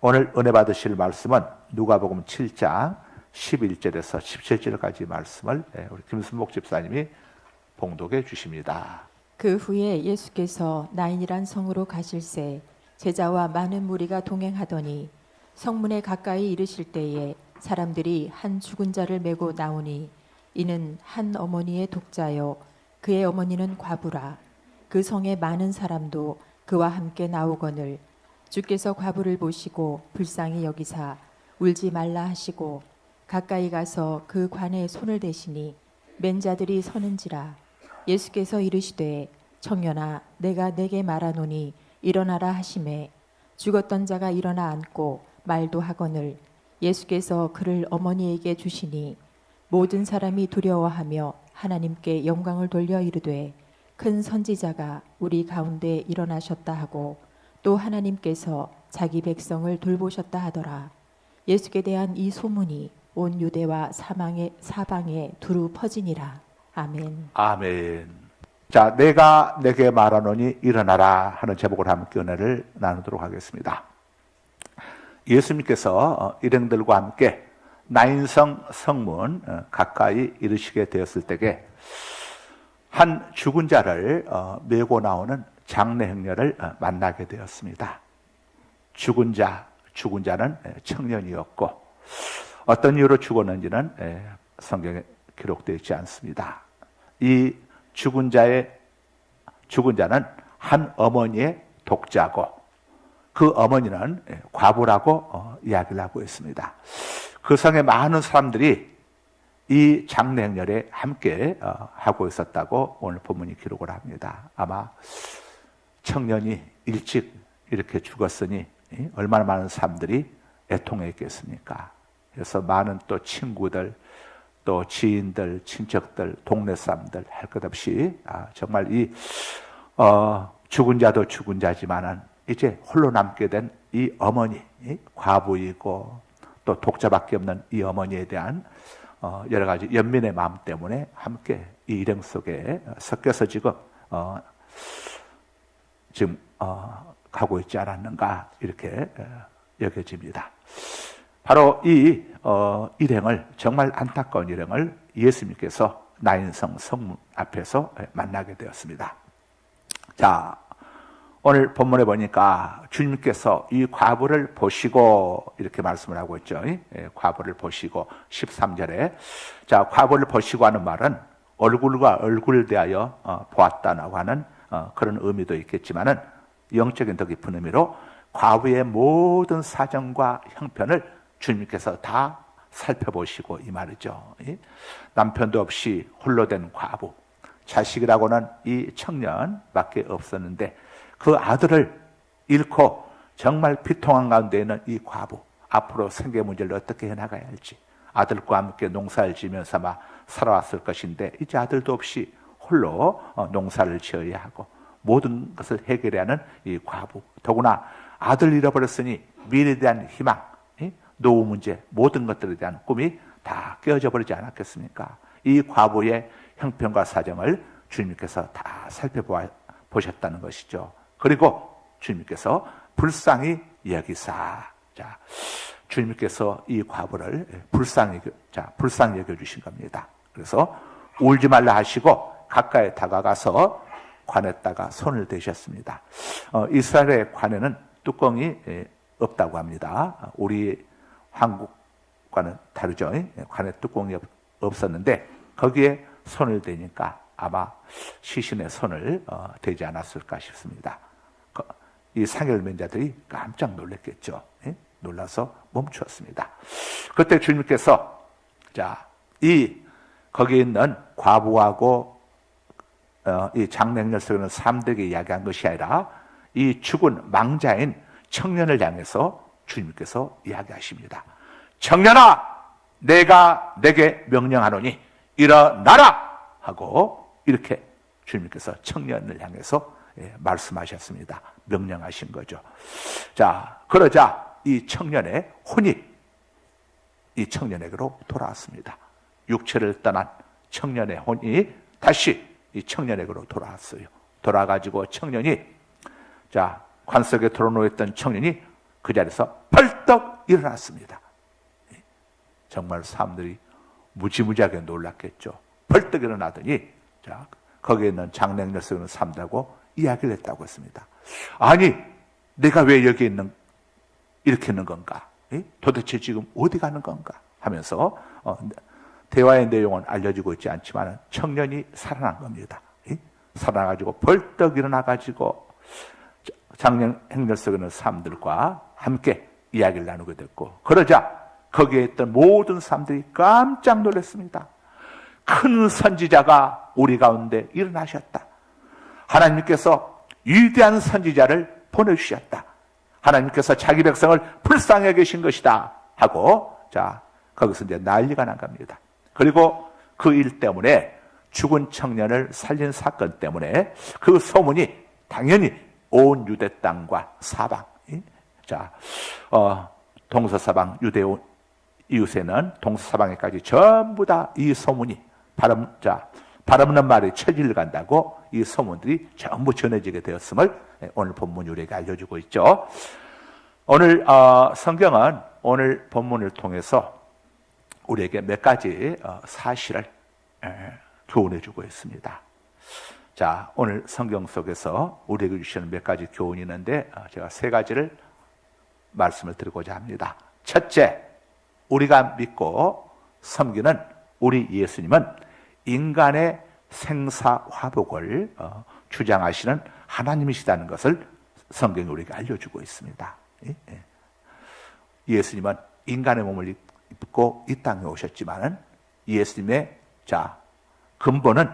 오늘 은혜 받으실 말씀은 누가복음 7장 11절에서 17절까지 말씀을 우리 김순복 집사님이 봉독해 주십니다. 그 후에 예수께서 나인이란 성으로 가실새 제자와 많은 무리가 동행하더니 성문에 가까이 이르실 때에 사람들이 한 죽은 자를 메고 나오니 이는 한 어머니의 독자요 그의 어머니는 과부라. 그 성에 많은 사람도 그와 함께 나오거늘 주께서 과부를 보시고 불쌍히 여기사 울지 말라 하시고 가까이 가서 그 관에 손을 대시니 맨 자들이 서는지라. 예수께서 이르시되 청년아 내가 네게 말하노니 일어나라 하시매 죽었던 자가 일어나 앉고 말도 하거늘 예수께서 그를 어머니에게 주시니 모든 사람이 두려워하며 하나님께 영광을 돌려 이르되 큰 선지자가 우리 가운데 일어나셨다 하고 또 하나님께서 자기 백성을 돌보셨다 하더라. 예수께 대한 이 소문이 온 유대와 사방에 두루 퍼지니라. 아멘. 아멘. 자, 내가 내게 말하노니 일어나라 하는 제목으로 함께 은혜를 나누도록 하겠습니다. 예수님께서 일행들과 함께 나인성 성문 가까이 이르시게 되었을 때에 한 죽은 자를 메고 나오는 장례 행렬을 만나게 되었습니다. 죽은 자는 청년이었고 어떤 이유로 죽었는지는 성경에 기록되어 있지 않습니다. 이 죽은 자는 한 어머니의 독자고 그 어머니는 과부라고 이야기를 하고 있습니다. 그 성에 많은 사람들이 이 장례 행렬에 함께 하고 있었다고 오늘 본문이 기록을 합니다. 아마 청년이 일찍 이렇게 죽었으니 얼마나 많은 사람들이 애통했겠습니까? 그래서 많은 또 친구들, 또 지인들, 친척들, 동네 사람들 할 것 없이 정말 이 죽은 자도 죽은 자지만은 이제 홀로 남게 된 이 어머니, 과부이고 또 독자밖에 없는 이 어머니에 대한 여러 가지 연민의 마음 때문에 함께 이 일행 속에 섞여서 지금 가고 있지 않았는가 이렇게 여겨집니다. 바로 이 일행을, 정말 안타까운 일행을 예수님께서 나인성 성문 앞에서 만나게 되었습니다. 자, 오늘 본문에 보니까 주님께서 이 과부를 보시고 이렇게 말씀을 하고 있죠. 과부를 보시고 13절에 자, 과부를 보시고 하는 말은 얼굴과 얼굴 대하여 보았다라고 하는 그런 의미도 있겠지만은 영적인 더 깊은 의미로 과부의 모든 사정과 형편을 주님께서 다 살펴보시고 이 말이죠. 남편도 없이 홀로 된 과부, 자식이라고는 이 청년밖에 없었는데 그 아들을 잃고 정말 비통한 가운데 있는 이 과부, 앞으로 생계 문제를 어떻게 해나가야 할지, 아들과 함께 농사를 지면서 아마 살아왔을 것인데 이제 아들도 없이 홀로 농사를 지어야 하고 모든 것을 해결해야 하는 이 과부, 더구나 아들 잃어버렸으니 미래에 대한 희망, 노후 문제, 모든 것들에 대한 꿈이 다 깨어져 버리지 않았겠습니까? 이 과부의 형편과 사정을 주님께서 다 살펴보셨다는 것이죠. 그리고 주님께서 불쌍히 여기사, 자, 주님께서 이 과부를 불쌍히 여겨주신 겁니다. 그래서 울지 말라 하시고 가까이 다가가서 관에다가 손을 대셨습니다. 이스라엘의 관에는 뚜껑이 없다고 합니다. 우리 한국과는 다르죠. 관에 뚜껑이 없었는데 거기에 손을 대니까 아마 시신의 손을 대지 않았을까 싶습니다. 이 상혈면자들이 깜짝 놀랐겠죠. 놀라서 멈추었습니다. 그때 주님께서 거기에 있는 과부하고 이 장례 행렬 속에는 사람들에게 이야기한 것이 아니라 이 죽은 망자인 청년을 향해서 주님께서 이야기하십니다. 청년아, 내가 내게 명령하노니 일어나라 하고 이렇게 주님께서 청년을 향해서 말씀하셨습니다. 명령하신 거죠. 자, 그러자 이 청년의 혼이 이 청년에게로 돌아왔습니다. 육체를 떠난 청년의 혼이 다시 이 청년에게로 돌아왔어요. 돌아가지고 청년이 관 속에 들어놓였던 청년이 그 자리에서 벌떡 일어났습니다. 정말 사람들이 무지무지하게 놀랐겠죠. 벌떡 일어나더니 자, 거기에 있는 장례를 쓰는 사람들하고 이야기를 했다고 했습니다. 아니, 내가 왜 여기 이렇게 있는 건가? 도대체 지금 어디 가는 건가? 하면서 대화의 내용은 알려지고 있지 않지만 청년이 살아난 겁니다. 살아나가지고 벌떡 일어나가지고 장례 행렬 속에 있는 사람들과 함께 이야기를 나누게 됐고, 그러자 거기에 있던 모든 사람들이 깜짝 놀랐습니다. 큰 선지자가 우리 가운데 일어나셨다. 하나님께서 위대한 선지자를 보내주셨다. 하나님께서 자기 백성을 불쌍히 계신 것이다 하고, 자, 거기서 이제 난리가 난 겁니다. 그리고 그 일 때문에 죽은 청년을 살린 사건 때문에 그 소문이 당연히 온 유대 땅과 사방, 자, 동서사방 유대 이웃에는 동서사방에까지 전부 다 이 소문이 발음 없는 말이 천리를 간다고 이 소문들이 전부 전해지게 되었음을 오늘 본문이 우리에게 알려주고 있죠. 오늘 성경은 오늘 본문을 통해서 우리에게 몇 가지 사실을 교훈해주고 있습니다. 자, 오늘 성경 속에서 우리에게 주시는 몇 가지 교훈이 있는데 제가 세 가지를 말씀을 드리고자 합니다. 첫째, 우리가 믿고 섬기는 우리 예수님은 인간의 생사화복을 주장하시는 하나님이시다는 것을 성경이 우리에게 알려주고 있습니다. 예수님은 인간의 몸을 입고 이 땅에 오셨지만 예수님의 근본은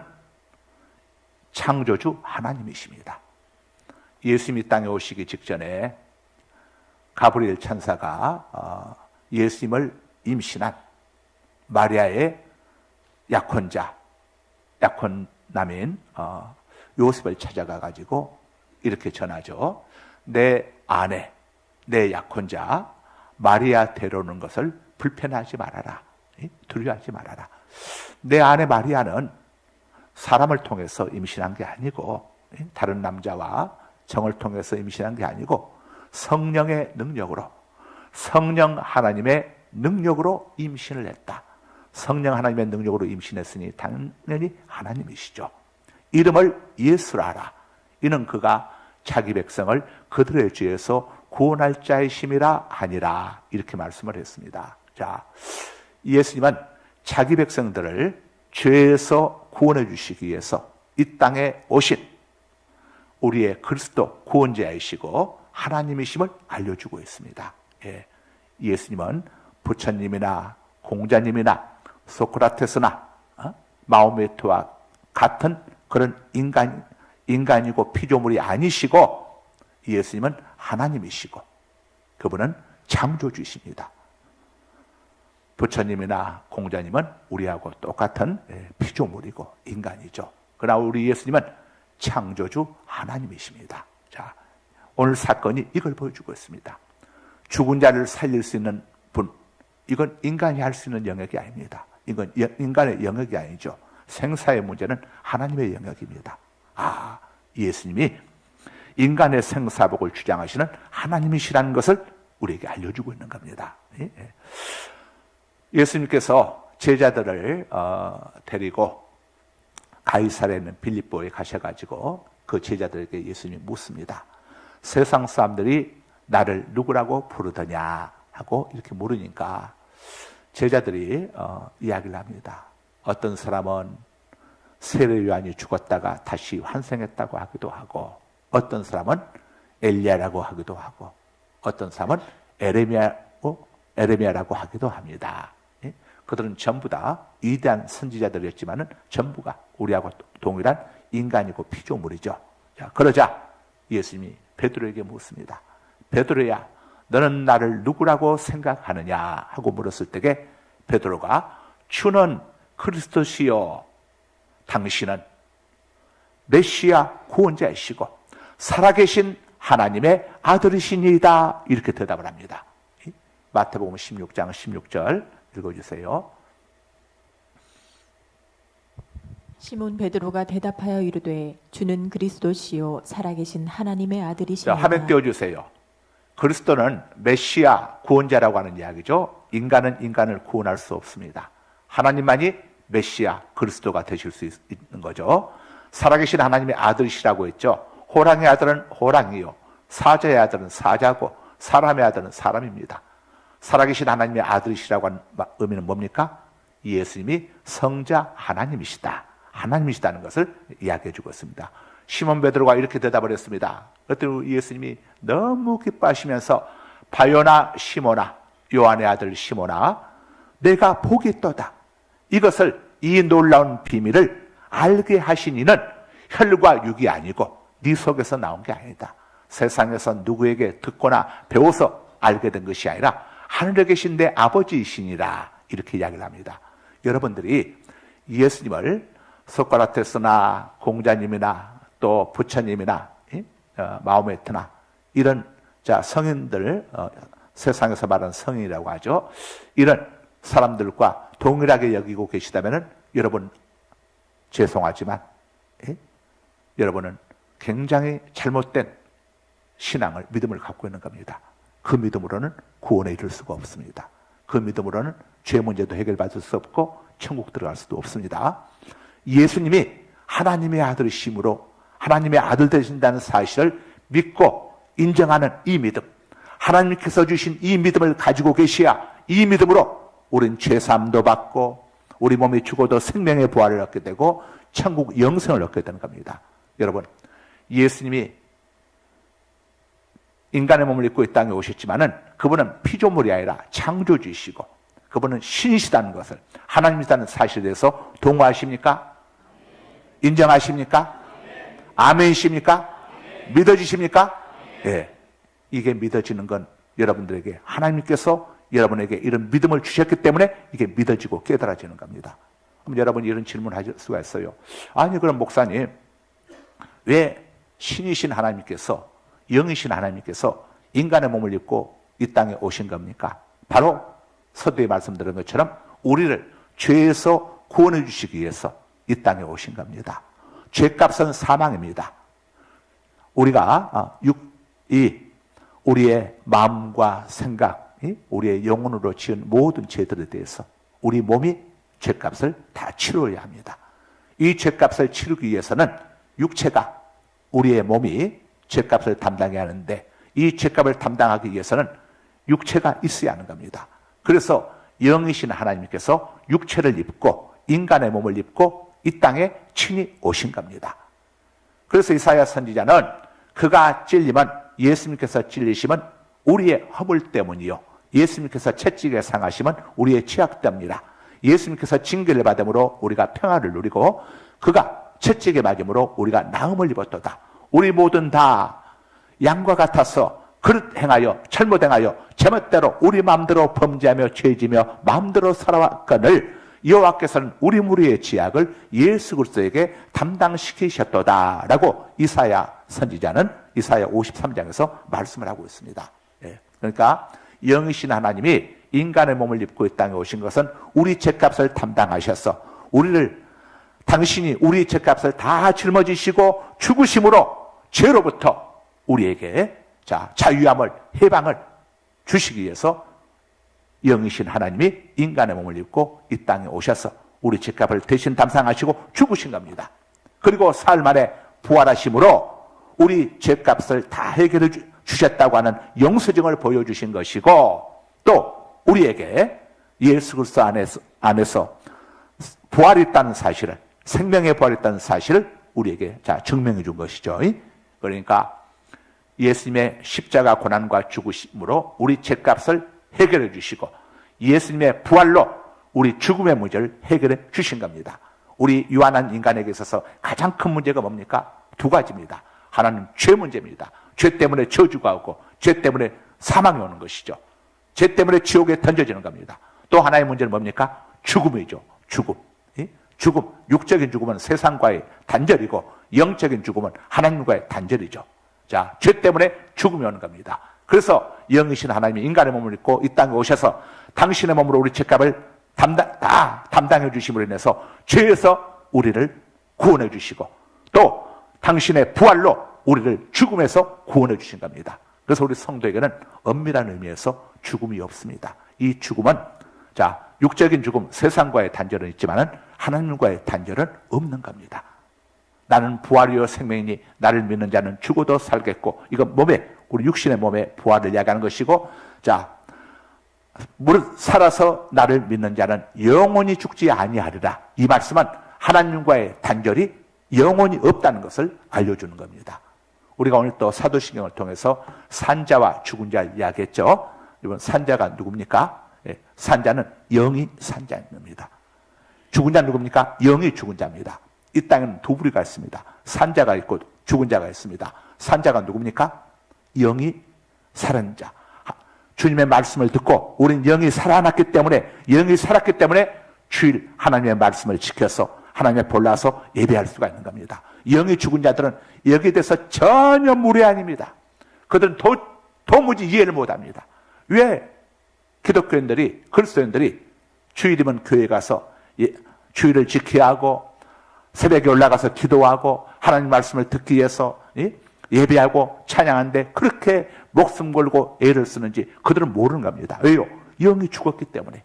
창조주 하나님이십니다. 예수님이 땅에 오시기 직전에 가브리엘 천사가 예수님을 임신한 마리아의 약혼남인 요셉을 찾아가 가지고 이렇게 전하죠. 내 아내, 내 약혼자 마리아 데려오는 것을 불편하지 말아라. 두려워하지 말아라. 내 아내 마리아는 사람을 통해서 임신한 게 아니고 다른 남자와 정을 통해서 임신한 게 아니고 성령의 능력으로, 성령 하나님의 능력으로 임신을 했다. 성령 하나님의 능력으로 임신했으니 당연히 하나님이시죠. 이름을 예수라 하라. 이는 그가 자기 백성을 그들의 죄에서 구원할 자이심이라 하니라. 이렇게 말씀을 했습니다. 자, 예수님은 자기 백성들을 죄에서 구원해 주시기 위해서 이 땅에 오신 우리의 그리스도 구원자이시고 하나님이심을 알려주고 있습니다. 예수님은 부처님이나 공자님이나 소크라테스나 마호메트와 같은 그런 인간이고 피조물이 아니시고 예수님은 하나님이시고 그분은 창조주이십니다. 부처님이나 공자님은 우리하고 똑같은 피조물이고 인간이죠. 그러나 우리 예수님은 창조주 하나님이십니다. 자, 오늘 사건이 이걸 보여주고 있습니다. 죽은 자를 살릴 수 있는 분, 이건 인간이 할 수 있는 영역이 아닙니다. 이건 인간의 영역이 아니죠. 생사의 문제는 하나님의 영역입니다. 예수님이 인간의 생사복을 주장하시는 하나님이시라는 것을 우리에게 알려주고 있는 겁니다. 예수님께서 제자들을 데리고 가이사랴에 있는 빌립보에 가셔가지고 그 제자들에게 예수님이 묻습니다. 세상 사람들이 나를 누구라고 부르더냐 하고 이렇게 물으니까 제자들이 이야기를 합니다. 어떤 사람은 세례 요한이 죽었다가 다시 환생했다고 하기도 하고, 어떤 사람은 엘리야라고 하기도 하고, 어떤 사람은 에레미야라고 하기도 합니다. 그들은 전부 다 위대한 선지자들이었지만은 전부가 우리하고 동일한 인간이고 피조물이죠. 자, 그러자 예수님이 베드로에게 묻습니다. 베드로야, 너는 나를 누구라고 생각하느냐 하고 물었을 때에 베드로가 주는 그리스도시요 당신은 메시아 구원자이시고 살아계신 하나님의 아들이시니이다 이렇게 대답을 합니다. 마태복음 16장 16절 읽어주세요. 시몬 베드로가 대답하여 이르되 주는 그리스도시요 살아계신 하나님의 아들이시니이다. 자, 화면 띄워주세요. 그리스도는 메시아 구원자라고 하는 이야기죠. 인간은 인간을 구원할 수 없습니다. 하나님만이 메시아 그리스도가 되실 수 있는 거죠. 살아계신 하나님의 아들이시라고 했죠. 호랑이의 아들은 호랑이요, 사자의 아들은 사자고 사람의 아들은 사람입니다. 살아계신 하나님의 아들이시라고 하는 의미는 뭡니까? 예수님이 성자 하나님이시다, 하나님이시다는 것을 이야기해 주고 있습니다. 시몬 베드로가 이렇게 대답을 했습니다. 그때 예수님이 너무 기뻐하시면서 바요나 시몬아, 요한의 아들 시몬아, 내가 복이 있도다. 이것을, 이 놀라운 비밀을 알게 하신 이는 혈과 육이 아니고 네 속에서 나온 게 아니다. 세상에서 누구에게 듣거나 배워서 알게 된 것이 아니라 하늘에 계신 내 아버지이시니라, 이렇게 이야기를 합니다. 여러분들이 예수님을 소크라테스나 공자님이나 또 부처님이나 마호메트나 이런 성인들, 세상에서 말하는 성인이라고 하죠. 이런 사람들과 동일하게 여기고 계시다면 여러분 죄송하지만 여러분은 굉장히 잘못된 신앙을, 믿음을 갖고 있는 겁니다. 그 믿음으로는 구원에 이를 수가 없습니다. 그 믿음으로는 죄 문제도 해결받을 수 없고 천국 들어갈 수도 없습니다. 예수님이 하나님의 아들이심으로 하나님의 아들 되신다는 사실을 믿고 인정하는 이 믿음, 하나님께서 주신 이 믿음을 가지고 계셔야 이 믿음으로 우린 죄사함도 받고 우리 몸이 죽어도 생명의 부활을 얻게 되고 천국 영생을 얻게 되는 겁니다. 여러분, 예수님이 인간의 몸을 입고 이 땅에 오셨지만은 그분은 피조물이 아니라 창조주이시고 그분은 신이시다는 것을, 하나님이시다는 사실에 대해서 동의하십니까? 인정하십니까? 아멘이십니까? 믿어지십니까? 예. 이게 믿어지는 건 여러분들에게 하나님께서 여러분에게 이런 믿음을 주셨기 때문에 이게 믿어지고 깨달아지는 겁니다. 그럼 여러분이 이런 질문을 하실 수가 있어요. 아니, 그럼 목사님, 왜 신이신 하나님께서, 영이신 하나님께서 인간의 몸을 입고 이 땅에 오신 겁니까? 바로 서두에 말씀드린 것처럼 우리를 죄에서 구원해 주시기 위해서 이 땅에 오신 겁니다. 죄값은 사망입니다. 우리가 우리의 마음과 생각, 우리의 영혼으로 지은 모든 죄들에 대해서 우리 몸이 죄값을 다 치러야 합니다. 이 죄값을 치르기 위해서는 육체가, 우리의 몸이 죄값을 담당해야 하는데 이 죄값을 담당하기 위해서는 육체가 있어야 하는 겁니다. 그래서 영이신 하나님께서 육체를 입고 인간의 몸을 입고 이 땅에 친히 오신 겁니다. 그래서 이사야 선지자는 그가 찔리면, 예수님께서 찔리시면 우리의 허물 때문이요, 예수님께서 채찍에 상하시면 우리의 죄악 때문이라. 예수님께서 징계를 받음으로 우리가 평화를 누리고 그가 채찍에 맞음으로 우리가 나음을 입었도다. 우리 모든 다 양과 같아서 그릇 행하여 잘못 행하여 제멋대로 우리 마음대로 범죄하며 죄지며 마음대로 살아왔거늘 여호와께서는 우리 무리의 죄악을 예수 그리스도에게 담당시키셨도다 라고 이사야 선지자는 이사야 53장에서 말씀을 하고 있습니다. 그러니까 영이신 하나님이 인간의 몸을 입고 이 땅에 오신 것은 우리 죄값을 담당하셔서 당신이 우리 죄값을 다 짊어지시고 죽으심으로 죄로부터 우리에게 자유함을, 해방을 주시기 위해서 영이신 하나님이 인간의 몸을 입고 이 땅에 오셔서 우리 죄값을 대신 담당하시고 죽으신 겁니다. 그리고 사흘 만에 부활하심으로 우리 죄값을 다 해결해 주셨다고 하는 영수증을 보여주신 것이고, 또 우리에게 예수 그리스도 안에서 부활이 있다는 사실을, 생명의 부활이 있다는 사실을 우리에게 증명해 준 것이죠. 그러니까 예수님의 십자가 고난과 죽으심으로 우리 죄값을 해결해 주시고 예수님의 부활로 우리 죽음의 문제를 해결해 주신 겁니다. 우리 유한한 인간에게 있어서 가장 큰 문제가 뭡니까? 두 가지입니다. 하나는 죄 문제입니다. 죄 때문에 저주가 오고 죄 때문에 사망이 오는 것이죠. 죄 때문에 지옥에 던져지는 겁니다. 또 하나의 문제는 뭡니까? 죽음이죠. 죽음. 죽음, 육적인 죽음은 세상과의 단절이고 영적인 죽음은 하나님과의 단절이죠. 죄 때문에 죽음이 오는 겁니다. 그래서 영이신 하나님이 인간의 몸을 입고 이 땅에 오셔서 당신의 몸으로 우리 죄값을 다 담당해 주심으로 인해서 죄에서 우리를 구원해 주시고 또 당신의 부활로 우리를 죽음에서 구원해 주신 겁니다. 그래서 우리 성도에게는 엄밀한 의미에서 죽음이 없습니다. 이 죽음은 육적인 죽음, 세상과의 단절은 있지만 하나님과의 단절은 없는 겁니다. 나는 부활이요 생명이니 나를 믿는 자는 죽어도 살겠고, 이건 우리 육신의 몸에 부활을 이야기하는 것이고, 무릇 살아서 나를 믿는 자는 영원히 죽지 아니하리라. 이 말씀은 하나님과의 단절이 영원히 없다는 것을 알려주는 겁니다. 우리가 오늘 또 사도신경을 통해서 산자와 죽은 자를 이야기했죠. 이번 산자가 누굽니까? 산자는 영이 산자인 겁니다. 죽은 자는 누굽니까? 영이 죽은 자입니다. 이 땅에는 두 부류가 있습니다. 산자가 있고 죽은 자가 있습니다. 산자가 누굽니까? 영이 살은 자. 주님의 말씀을 듣고 우린 영이 살았기 때문에 주일 하나님의 말씀을 지켜서 하나님의 볼라서 예배할 수가 있는 겁니다. 영이 죽은 자들은 여기에 대해서 전혀 무례한입니다. 그들은 도무지 이해를 못합니다. 왜 기독교인들이, 그리스도인들이 주일이면 교회 가서 주일을 지켜야 하고 새벽에 올라가서 기도하고 하나님 말씀을 듣기 위해서 예배하고 찬양하는데 그렇게 목숨 걸고 애를 쓰는지 그들은 모르는 겁니다. 왜요? 영이 죽었기 때문에.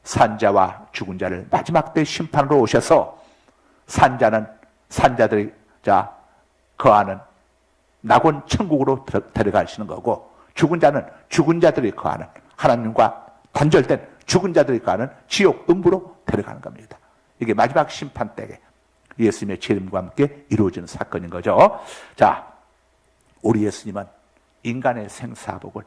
산자와 죽은 자를 마지막 때 심판으로 오셔서 산자들이 거하는 낙원 천국으로 데려가시는 거고, 죽은 자는 죽은 자들이 거하는, 하나님과 단절된 죽은 자들이 거하는 지옥 음부로 데려가는 겁니다. 이게 마지막 심판 때에 예수님의 재림과 함께 이루어지는 사건인 거죠. 우리 예수님은 인간의 생사복을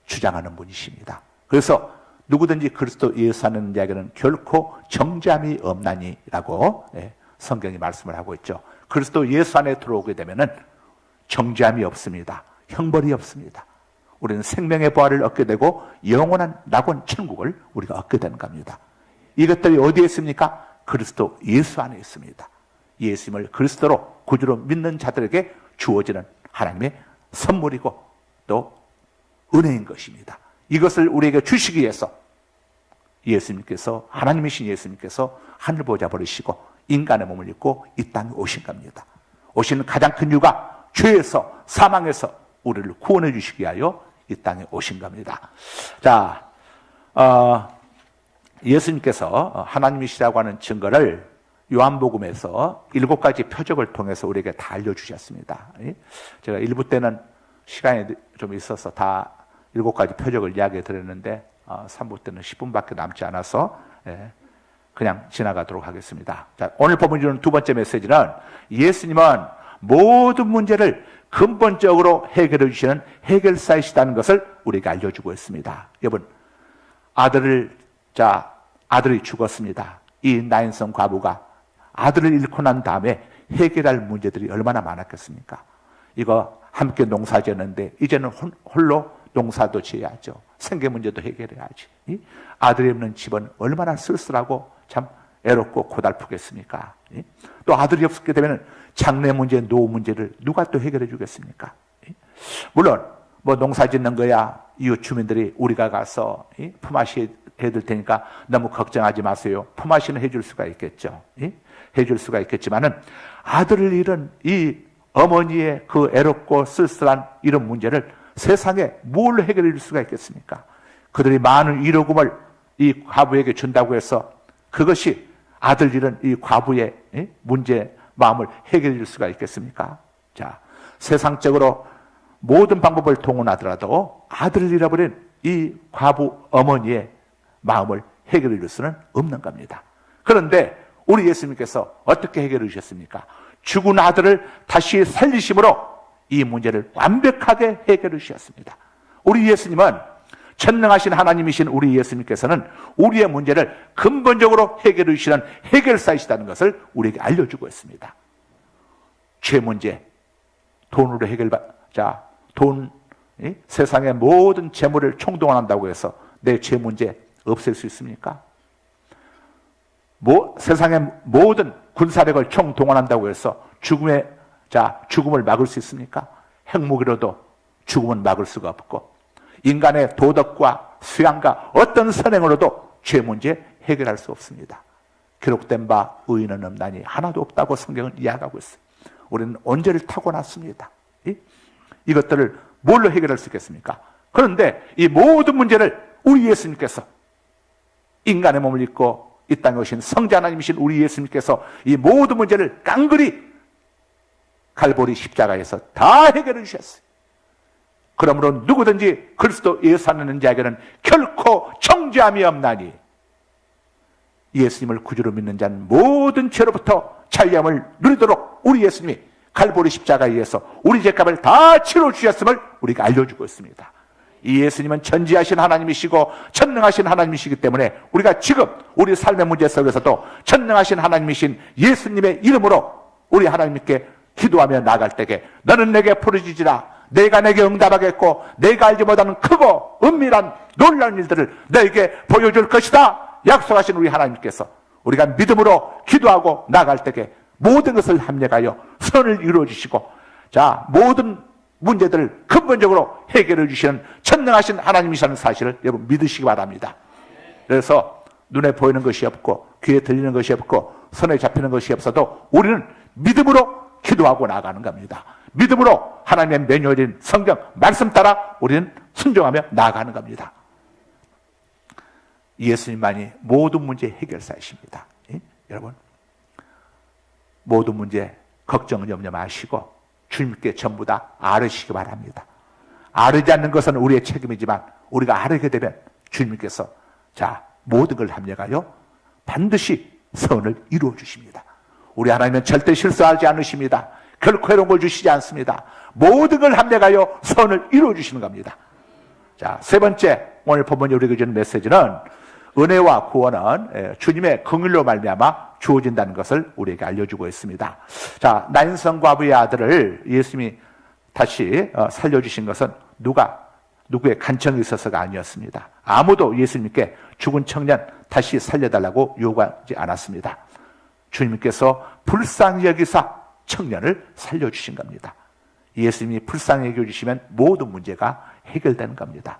주장하는 분이십니다. 그래서 누구든지 그리스도 예수 하는 자에게는 결코 정죄함이 없나니라고 성경이 말씀을 하고 있죠. 그리스도 예수 안에 들어오게 되면은 정죄함이 없습니다. 형벌이 없습니다. 우리는 생명의 부활을 얻게 되고 영원한 낙원 천국을 우리가 얻게 되는 겁니다. 이것들이 어디에 있습니까? 그리스도 예수 안에 있습니다. 예수님을 그리스도로 구주로 믿는 자들에게 주어지는 하나님의 선물이고 또 은혜인 것입니다. 이것을 우리에게 주시기 위해서 하나님이신 예수님께서 하늘 보좌 버리시고 인간의 몸을 입고 이 땅에 오신 겁니다. 오시는 가장 큰 이유가 죄에서, 사망에서 우리를 구원해 주시기 위하여 이 땅에 오신 겁니다. 예수님께서 하나님이시라고 하는 증거를 요한복음에서 7가지 표적을 통해서 우리에게 다 알려주셨습니다. 제가 1부 때는 시간이 좀 있어서 다 7가지 표적을 이야기해 드렸는데 3부 때는 10분밖에 남지 않아서 그냥 지나가도록 하겠습니다. 오늘 본문이 주는 두 번째 메시지는 예수님은 모든 문제를 근본적으로 해결해 주시는 해결사이시다는 것을 우리에게 알려주고 있습니다. 여러분, 아들이 죽었습니다. 이 나인성 과부가 아들을 잃고 난 다음에 해결할 문제들이 얼마나 많았겠습니까? 이거 함께 농사 지었는데 이제는 홀로 농사도 지어야죠. 생계 문제도 해결해야지. 아들이 없는 집은 얼마나 쓸쓸하고 참 애롭고 고달프겠습니까? 또 아들이 없게 되면 장래 문제, 노후 문제를 누가 또 해결해 주겠습니까? 물론 농사 짓는 거야 이웃 주민들이 우리가 가서 품앗이 해줄 테니까 너무 걱정하지 마세요. 품앗이는 해줄 수가 있겠죠. 해줄 수가 있겠지만은 아들을 잃은 이 어머니의 그 애롭고 쓸쓸한 이런 문제를 세상에 뭘 해결해 줄 수가 있겠습니까? 그들이 많은 위로금을 이 과부에게 준다고 해서 그것이 아들 잃은 이 과부의 문제, 마음을 해결해 줄 수가 있겠습니까? 세상적으로 모든 방법을 동원하더라도 아들을 잃어버린 이 과부 어머니의 마음을 해결해 줄 수는 없는 겁니다. 그런데 우리 예수님께서 어떻게 해결해 주셨습니까? 죽은 아들을 다시 살리심으로 이 문제를 완벽하게 해결해 주셨습니다. 우리 예수님은 전능하신 하나님이신 우리 예수님께서는 우리의 문제를 근본적으로 해결해 주시는 해결사이시다는 것을 우리에게 알려주고 있습니다. 죄 문제, 돈으로 세상의 모든 재물을 총동원한다고 해서 내 죄 문제 없앨 수 있습니까? 세상의 모든 군사력을 총동원한다고 해서 죽음을 막을 수 있습니까? 핵무기로도 죽음은 막을 수가 없고 인간의 도덕과 수양과 어떤 선행으로도 죄 문제 해결할 수 없습니다. 기록된 바 의인은 없나니 하나도 없다고 성경은 이야기하고 있어요. 우리는 언제를 타고났습니다. 이것들을 뭘로 해결할 수 있겠습니까? 그런데 이 모든 문제를 우리 예수님께서 인간의 몸을 입고 이 땅에 오신 성자 하나님이신 우리 예수님께서 이 모든 문제를 깡그리 갈보리 십자가에서 다 해결해 주셨어요. 그러므로 누구든지 그리스도 예수 하는 자에게는 결코 정죄함이 없나니 예수님을 구주로 믿는 자는 모든 죄로부터 자유함을 누리도록 우리 예수님이 갈보리 십자가에 의해서 우리 죄값을 다 치러 주셨음을 우리가 알려주고 있습니다. 이 예수님은 전지하신 하나님이시고 전능하신 하나님이시기 때문에 우리가 지금 우리 삶의 문제 속에서도 전능하신 하나님이신 예수님의 이름으로 우리 하나님께 기도하며 나아갈 때에 너는 내게 부르짖으라 내가 내게 응답하겠고 내가 알지 못하는 크고 은밀한 놀라운 일들을 너에게 보여줄 것이다 약속하신 우리 하나님께서 우리가 믿음으로 기도하고 나아갈 때에 모든 것을 합력하여 선을 이루어 주시고 자 모든 문제들을 근본적으로 해결해 주시는 전능하신 하나님이시라는 사실을 여러분 믿으시기 바랍니다. 그래서 눈에 보이는 것이 없고 귀에 들리는 것이 없고 손에 잡히는 것이 없어도 우리는 믿음으로 기도하고 나아가는 겁니다. 믿음으로 하나님의 매뉴얼인 성경 말씀 따라 우리는 순종하며 나아가는 겁니다. 예수님만이 모든 문제 해결사이십니다. 예? 여러분 모든 문제 걱정 염려 마시고 주님께 전부 다 아뢰시기 바랍니다. 아뢰지 않는 것은 우리의 책임이지만 우리가 아뢰게 되면 주님께서 자 모든 걸 합력하여 반드시 선을 이루어 주십니다. 우리 하나님은 절대 실수하지 않으십니다. 결코 해로운 걸 주시지 않습니다. 모든 걸 합력하여 선을 이루어 주시는 겁니다. 자, 세 번째 오늘 본문이 우리에게 주는 메시지는 은혜와 구원은 주님의 긍휼로 말미암아 주어진다는 것을 우리에게 알려주고 있습니다. 자, 나인성 과부의 아들을 예수님이 다시 살려주신 것은 누구의 간청이 있어서가 아니었습니다. 아무도 예수님께 죽은 청년 다시 살려달라고 요구하지 않았습니다. 주님께서 불쌍히 여기사 청년을 살려주신 겁니다. 예수님이 불쌍히 여겨주시면 모든 문제가 해결되는 겁니다.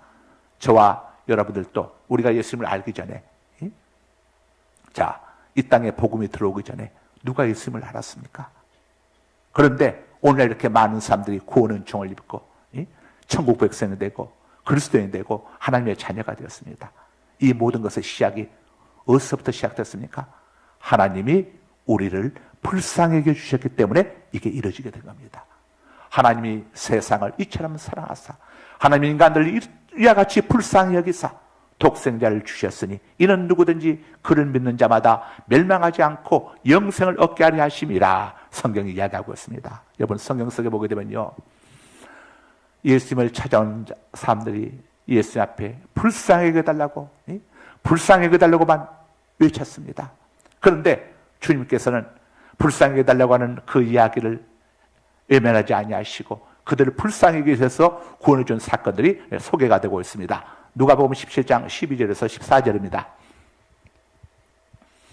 저와 여러분들도 우리가 예수님을 알기 전에 자, 이 땅에 복음이 들어오기 전에 누가 예수님을 알았습니까? 그런데 오늘 이렇게 많은 사람들이 구원 은총을 입고 천국 백성이 되고 그리스도인이 되고 하나님의 자녀가 되었습니다. 이 모든 것의 시작이 어디서부터 시작됐습니까? 하나님이 우리를 불쌍하게 주셨기 때문에 이게 이루어지게 된 겁니다. 하나님이 세상을 이처럼 사랑하사 하나님 인간들을 이와 같이 불쌍히 여기사 독생자를 주셨으니 이는 누구든지 그를 믿는 자마다 멸망하지 않고 영생을 얻게 하려 하심이라 성경이 이야기하고 있습니다. 여러분 성경 속에 보게 되면요 예수님을 찾아온 사람들이 예수님 앞에 불쌍히 여겨달라고 불쌍히 여겨달라고만 외쳤습니다. 그런데 주님께서는 불쌍히 여겨달라고 하는 그 이야기를 외면하지 아니하시고 그들을 불쌍히 여기셔서 구원해 준 사건들이 소개가 되고 있습니다. 누가복음 17장 12절에서 14절입니다.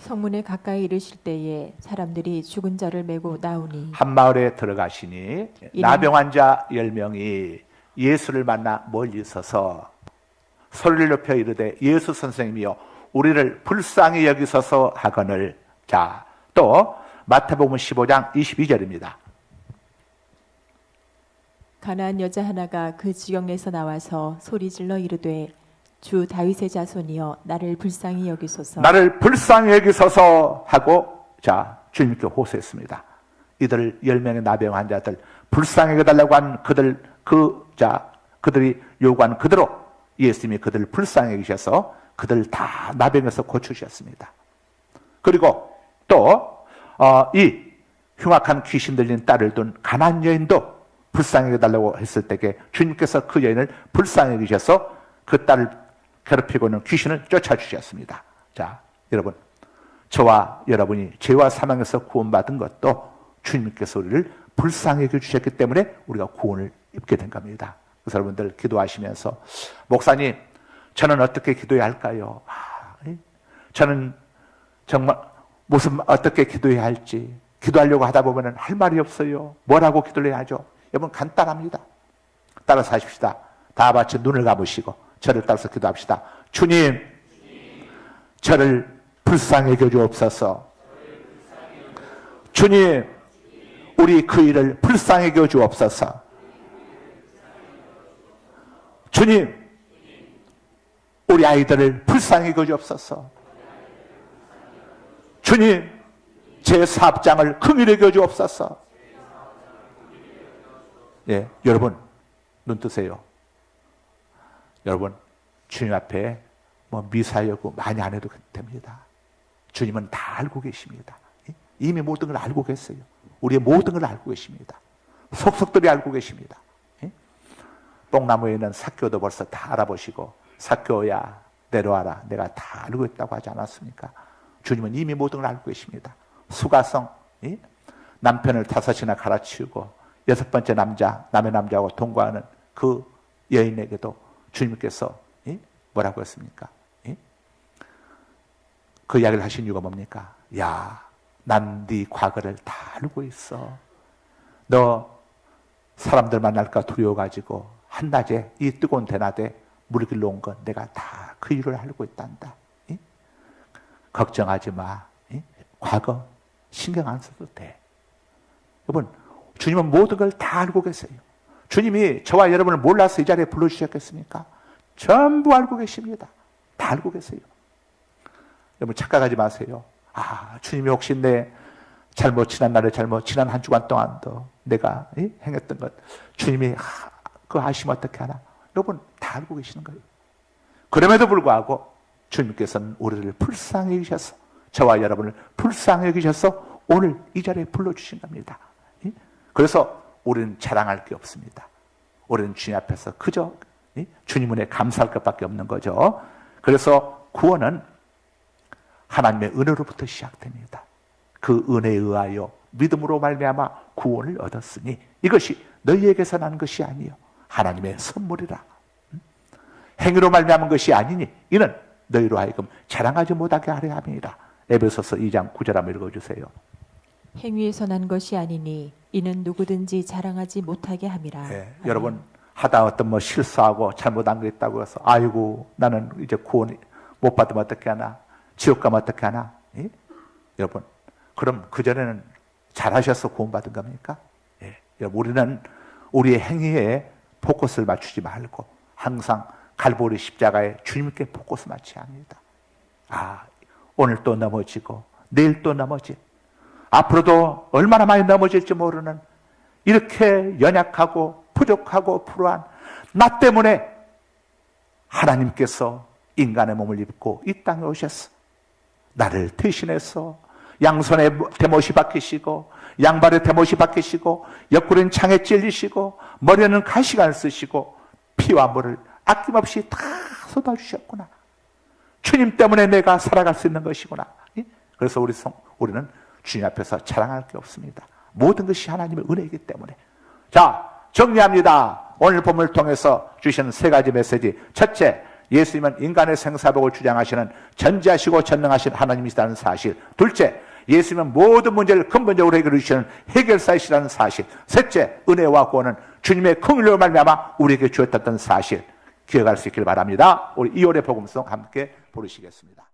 성문에 가까이 이르실 때에 사람들이 죽은 자를 메고 나오니 한 마을에 들어가시니 나병 환자 10명이 예수를 만나 멀리 서서 소리를 높여 이르되 예수 선생님이여 우리를 불쌍히 여기소서 하거늘. 자, 또 마태복음 15장 22절입니다. 가난한 여자 하나가 그 지경에서 나와서 소리질러 이르되 주 다윗의 자손이여 나를 불쌍히 여기소서. 나를 불쌍히 여기소서 하고 자 주님께 호소했습니다. 이들 10명의 나병 환자들 불쌍히 여겨달라고 한 그들이 요구한 그대로 예수님이 그들을 불쌍히 여기셔서 그들 다 나병에서 고쳐주셨습니다. 그리고 또 이 흉악한 귀신 들린 딸을 둔 가난한 여인도 불쌍히 여겨달라고 했을 때에 주님께서 그 여인을 불쌍히 여기셔서 그 딸을 괴롭히고 있는 귀신을 쫓아주셨습니다. 자, 여러분 저와 여러분이 죄와 사망에서 구원받은 것도 주님께서 우리를 불쌍히 여겨주셨기 때문에 우리가 구원을 입게 된 겁니다. 그래서 여러분들 기도하시면서 목사님 저는 어떻게 기도해야 할까요? 저는 정말 어떻게 기도해야 할지 기도하려고 하다 보면 할 말이 없어요. 뭐라고 기도를 해야 하죠? 여러분 간단합니다. 따라서 하십시다. 다 같이 눈을 감으시고 저를 따라서 기도합시다. 주님, 저를 불쌍히 여겨주옵소서. 주님, 우리 그 일을 불쌍히 여겨주옵소서. 주님, 우리 아이들을 불쌍히 여기옵소서. 주님, 제 사업장을 긍휼히 여기옵소서. 예, 여러분 눈 뜨세요. 여러분 주님 앞에 뭐 미사여구 많이 안 해도 됩니다. 주님은 다 알고 계십니다. 이미 모든 걸 알고 계세요. 우리의 모든 걸 알고 계십니다. 속속들이 알고 계십니다. 뽕나무에 있는 삭교도 벌써 다 알아보시고, 삭교야 내려와라, 내가 다 알고 있다고 하지 않았습니까? 주님은 이미 모든 걸 알고 계십니다. 수가성, 남편을 5이나 갈아치우고 6번째 남의 남자하고 동거하는 그 여인에게도 주님께서 뭐라고 했습니까? 그 이야기를 하신 이유가 뭡니까? 야, 난 네 과거를 다 알고 있어. 너 사람들 만날까 두려워가지고 한낮에 이 뜨거운 대낮에 물을 길러 온 건 내가 다 그 일을 알고 있단다. 걱정하지 마. 과거 신경 안 써도 돼. 여러분, 주님은 모든 걸 다 알고 계세요. 주님이 저와 여러분을 몰라서 이 자리에 불러주셨겠습니까? 전부 알고 계십니다. 다 알고 계세요. 여러분 착각하지 마세요. 아, 주님이 혹시 내 지난 한 주간 동안도 내가 행했던 것 주님이 그거 아시면 어떻게 하나? 여러분 다 알고 계시는 거예요. 그럼에도 불구하고 주님께서는 우리를 불쌍히 여기셔서, 저와 여러분을 불쌍히 여기셔서 오늘 이 자리에 불러주신 겁니다. 그래서 우리는 자랑할 게 없습니다. 우리는 주님 앞에서 그저 주님 은혜에 감사할 것밖에 없는 거죠. 그래서 구원은 하나님의 은혜로부터 시작됩니다. 그 은혜에 의하여 믿음으로 말미암아 구원을 얻었으니 이것이 너희에게서 난 것이 아니요 하나님의 선물이라. 행위로 말미암은 것이 아니니 이는 너희로 하여금 자랑하지 못하게 하려 함이니라. 에베소서 2장 9절 한번 읽어주세요. 행위에서 난 것이 아니니 이는 누구든지 자랑하지 못하게 함이라. 네, 여러분 하다 어떤 뭐 실수하고 잘못한 거 있다고 해서 아이고 나는 이제 구원 못 받으면 어떻게 하나, 지옥 가면 어떻게 하나? 여러분 그럼 그전에는 잘하셔서 구원받은 겁니까? 여러분 우리는 우리의 행위에 포커스를 맞추지 말고 항상 갈보리 십자가에 주님께 포커스 맞춰야 합니다. 아, 오늘 또 넘어지고 내일 또 넘어질, 앞으로도 얼마나 많이 넘어질지 모르는 이렇게 연약하고 부족하고 불우한 나 때문에 하나님께서 인간의 몸을 입고 이 땅에 오셨어. 나를 대신해서 양손에 대못이 박히시고 양발에 대못이 박히시고 옆구리는 창에 찔리시고 머리는 가시관을 쓰시고 피와 물을 아낌없이 다 쏟아주셨구나. 주님 때문에 내가 살아갈 수 있는 것이구나. 그래서 우리는 주님 앞에서 자랑할 게 없습니다. 모든 것이 하나님의 은혜이기 때문에. 자, 정리합니다. 오늘 본문을 통해서 주시는 3가지 메시지. 첫째, 예수님은 인간의 생사복을 주장하시는 전지하시고 전능하신 하나님이시라는 사실. 둘째, 예수님은 모든 문제를 근본적으로 해결해 주시는 해결사이시라는 사실. 셋째, 은혜와 구원은 주님의 긍휼로 말미암아 우리에게 주었던 사실. 기억할 수 있기를 바랍니다. 우리 2월의 복음송 함께 부르시겠습니다.